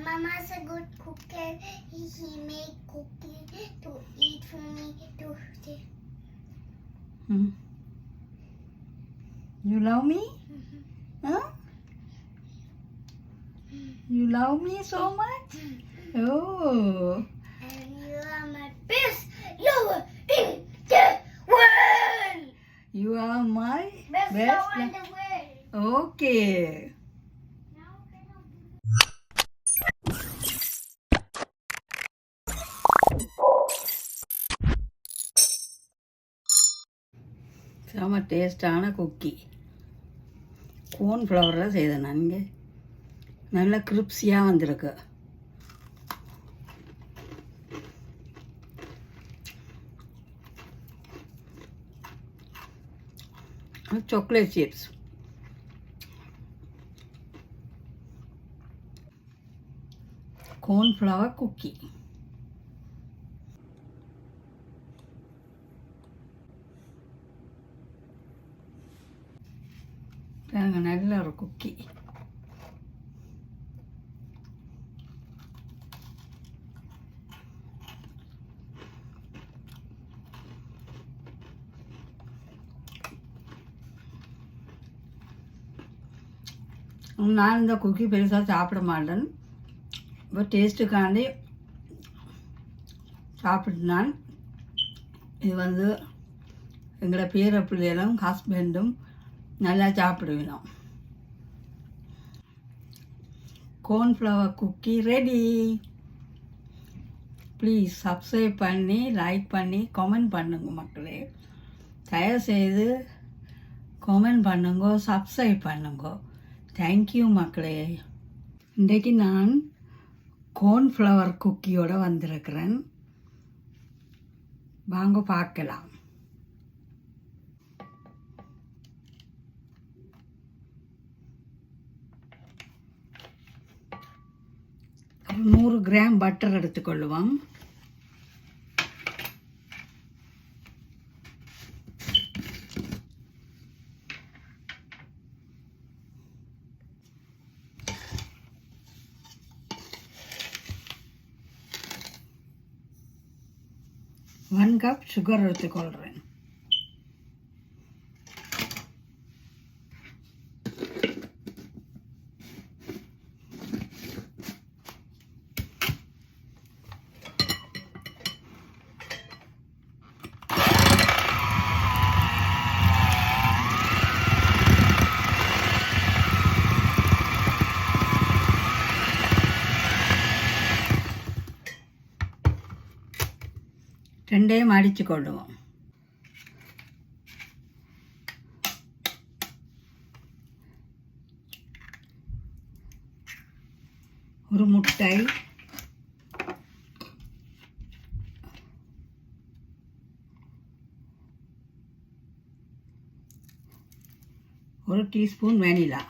Mama's a good cooker. He make cookies to eat for me to. You love me? Huh? You love me so much? Oh. And you are my best lover in the world. You are my Best lover in the world. Okay. செம டேஸ்டான cookie கோர்ன்ஃப்ளவரில் செய்தேன் நான் இங்கே நல்லா கிரிப்ஸியாக வந்திருக்கு. Chocolate chips கோர்ன்ஃப்ளவர் cookie நல்ல ஒரு cookie. நான் இந்த குக்கி பெருசாக சாப்பிட மாட்டேன். இப்போ டேஸ்ட்டுக்காண்டி சாப்பிட்டுனான். இது வந்து எங்களோட பேர பிள்ளைகளும் ஹஸ்பண்டும் நல்லா சாப்பிடுவோம். கோர்ன்ஃப்ளவர் குக்கி ரெடி. ப்ளீஸ் சப்ஸ்கிரைப் பண்ணி லைக் பண்ணி கமெண்ட் பண்ணுங்க மக்களே. தயவுசெய்து கமெண்ட் பண்ணுங்க, சப்ஸ்கிரைப் பண்ணுங்க. தேங்க்யூ மக்களே. இன்றைக்கு நான் கோர்ன்ஃப்ளவர் குக்கியோடு வந்திருக்கிறேன். வாங்க பார்க்கலாம். ஒரு 100 கிராம் பட்டர் எடுத்துக்கொள்ளுவோம். ஒன் கப் சுகர் எடுத்துக்கொள்கிறேன். ரெண்டையும் அடித்து கொள்ளுவோம். ஒரு முட்டை, ஒரு டீஸ்பூன் வெனிலா,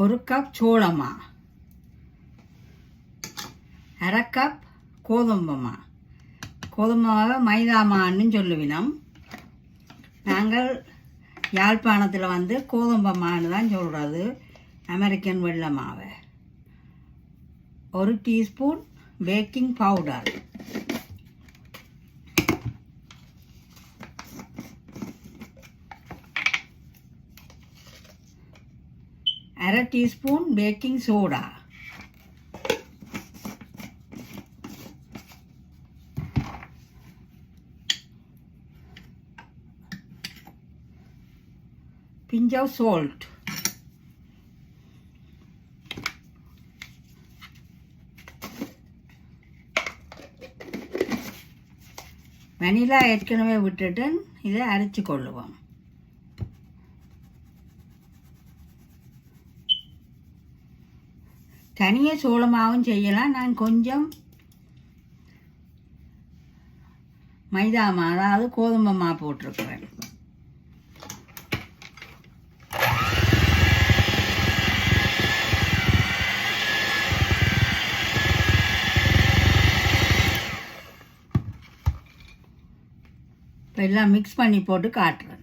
ஒரு கப் சோளமா, அரை கப் கோதும்பமா. கோதுமாவை மைதாமான்னு சொல்லுவினோம். நாங்கள் யாழ்ப்பாணத்தில் வந்து கோதும்பமான்னு தான் சொல்கிறது, அமெரிக்கன் வெள்ளை மாவை. ஒரு டீஸ்பூன் பேக்கிங் பவுடர், அரை teaspoon baking soda, pinch of salt, vanilla ஏற்கனவே விட்டுட்டு இதை அரைச்சி கொள்ளுவோம். தனியாக சோளமாவும் செய்யலாம். நான் கொஞ்சம் மைதா மா, அதாவது கோதுமை மா போட்டிருக்கிறேன். இப்போ எல்லாம் மிக்ஸ் பண்ணி போட்டு காட்டுறேன்.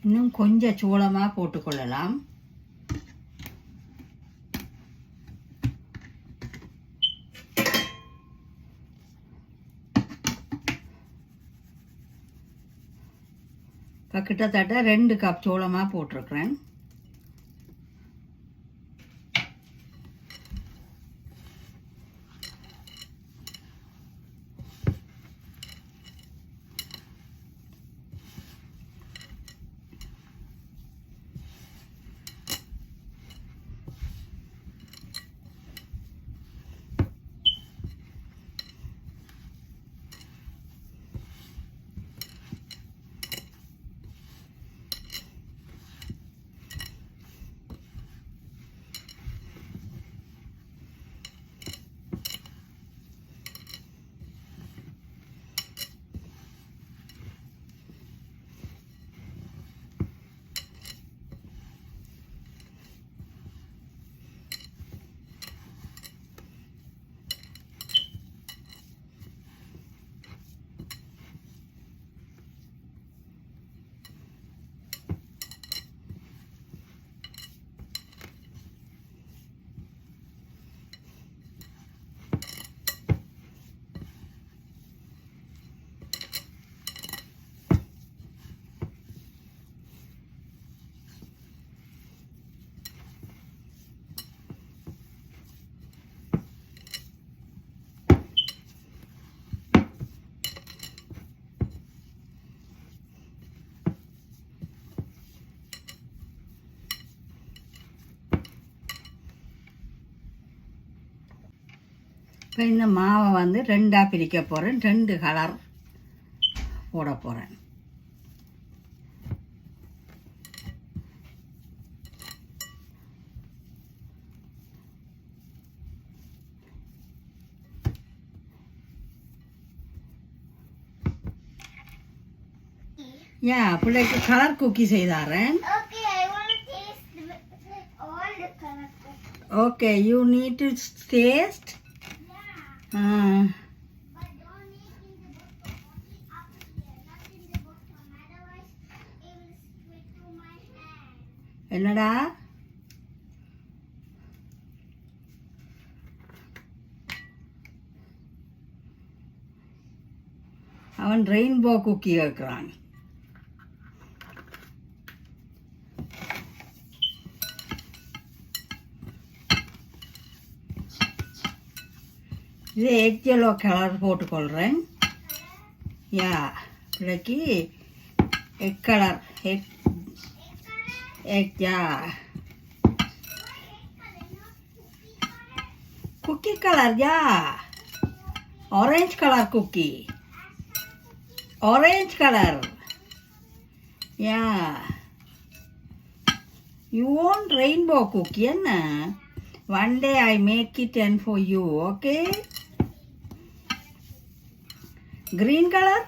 இன்னும் கொஞ்சம் சோளமாக போட்டுக்கொள்ளலாம். இப்போ கிட்டத்தட்ட 2 கப் சோளமாக போட்டிருக்கிறேன். இப்போ இந்த மாவை வந்து 2ஆக பிரிக்க போகிறேன். 2 கலர் போட போகிறேன். பிள்ளைக்கு கலர் குக்கி செய்தாரேன். Okay, you need to taste. என்னடா அவன் ரெயின்போ குக்கி கேட்குறான். இது எக் எல்லோ கலர் போட்டுக்கொள்கிறேன். பிள்ளைக்கு egg colour egg cookie colour orange colour cookie, orange color. You want rainbow cookie, na? One day I make it and for you, okay? Green color?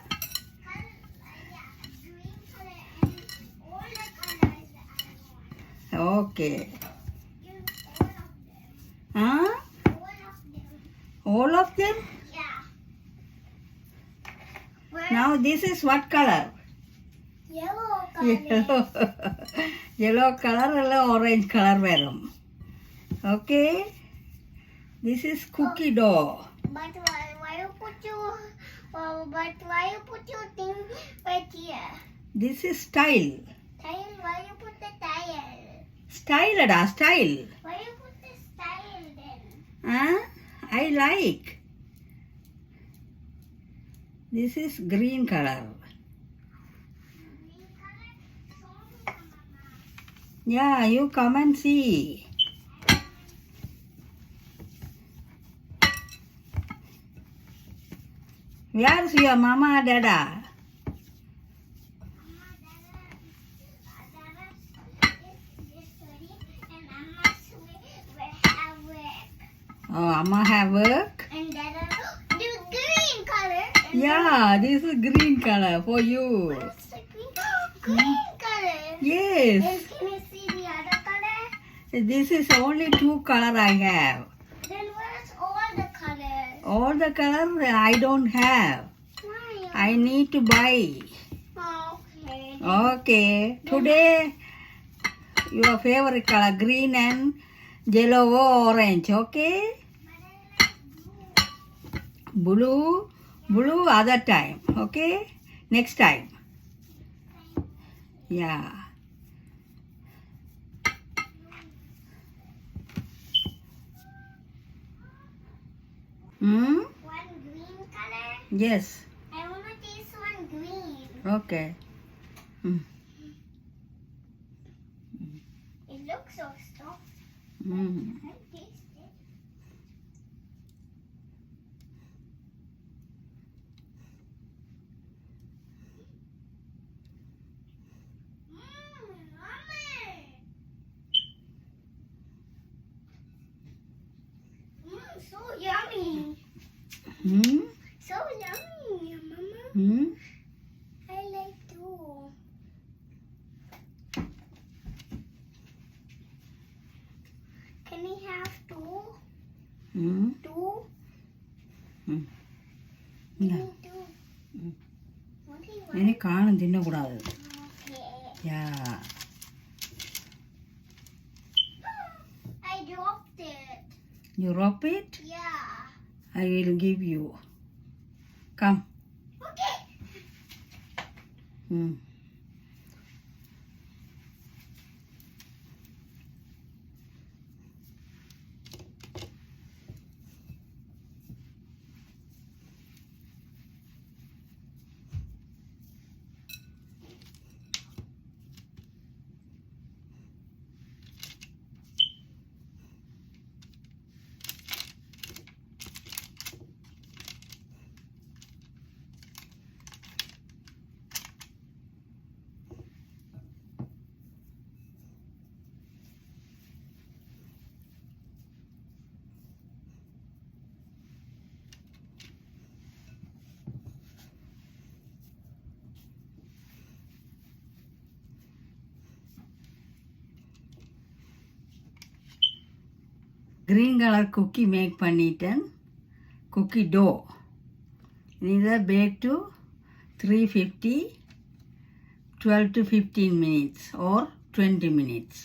Okay. Huh? All of them? Now this is what color? Yellow color. Yellow color or orange color verum. Okay. This is cookie dough. But why you put put your, but why you put your thing right here? This is style. Tile, why you put the tile? Style ada, style. Why you put the tile then? Huh? I like. This is green color. Green color? Show me, Mama. Yeah, you come and see. Where's your mama, dada? Oh, Amma have work? And Dada, this green color. Yeah, this is green color for you. What's the green color? Yes, And can you see the other color? this is only 2 color I have. Then where's all the colors? All the color I don't have. Why? I need to buy. Okay. Okay, today your favorite color green and yellow or orange, okay? Blue other time, okay? Next time. Yeah. One green color. Yes. I want to taste one green. Okay. It looks so soft. Mm. I taste it. So yummy. Hmm? So yummy, Mama. Hmm? I like too. Can we have two? Hmm? Two? Hmm. Give Yeah. me two. Mm. What do you want? இனி காணும் தின்னக்கூடாது. Okay. Yeah. I dropped it. You rub it? Yeah. I will give you. Come. Okay. Hmm. Green color cookie make பண்ணிட்டேன். Cookie dough. இதை bake to 350 12 to 15 minutes or 20 minutes.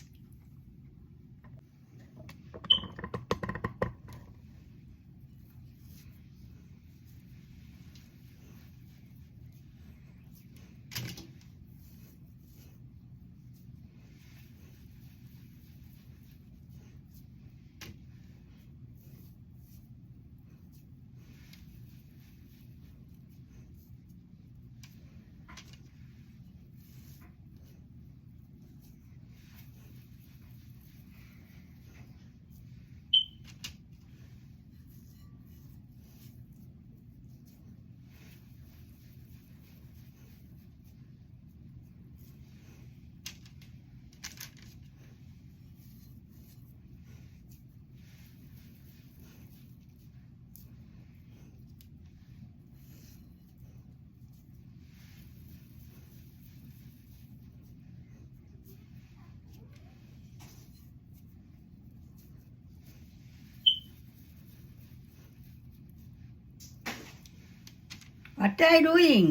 What are you doing?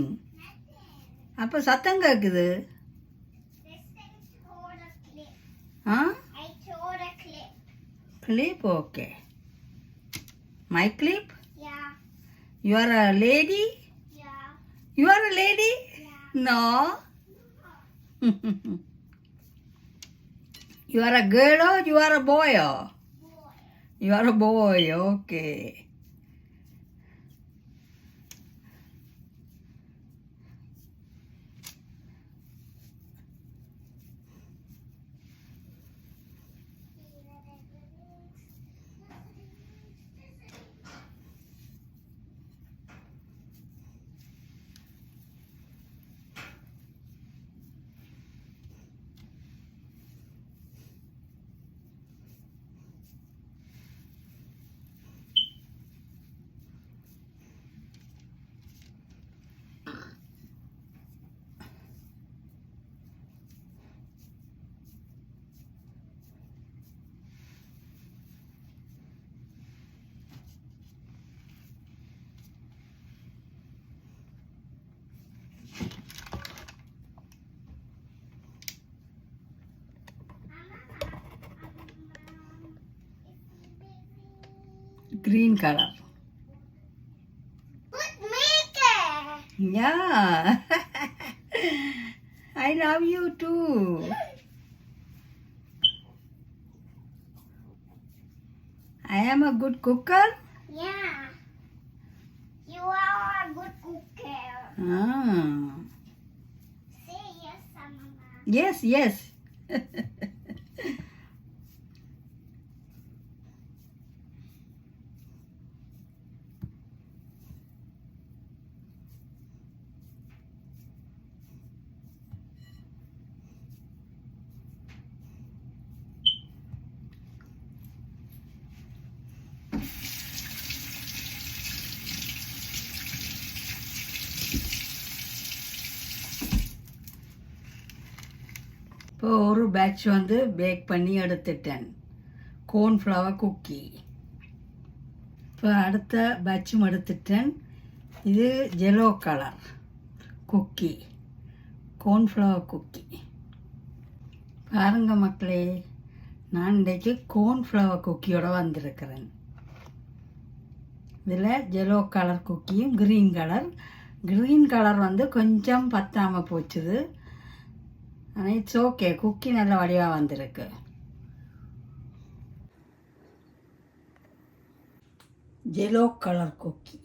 அப்போ சத்தம் கேட்குது. This thing tore a clip. Ah? I tore a clip. Clip, okay. My clip? Yeah. You are a lady? Yeah. You are a lady? No. You are a girl or you are a boy? Boy. You are a boy, okay. Green color. But make it. Yeah. I love you too. I am a good cooker. Yeah. You are a good cooker. Ah. Say yes, Mama. Yes, yes. இப்போ ஒரு batch வந்து back பண்ணி எடுத்துட்டேன். கோர்ன்ஃப்ளவர் cookie. இப்போ அடுத்த பேட்சும் எடுத்துட்டேன். இது yellow colour cookie, கோர்ன்ஃப்ளவர் cookie. பாருங்க மக்களே, நான் இன்றைக்கு கோர்ன்ஃப்ளவர் குக்கியோட வந்திருக்கிறேன். இதில் yellow கலர் குக்கியும் க்ரீன் கலர் வந்து கொஞ்சம் பத்தாமல் போச்சுது. ஆனால் இட்ஸ் ஓகே, குக்கி நல்ல வடிவாக வந்திருக்கு. yellow colour cookie.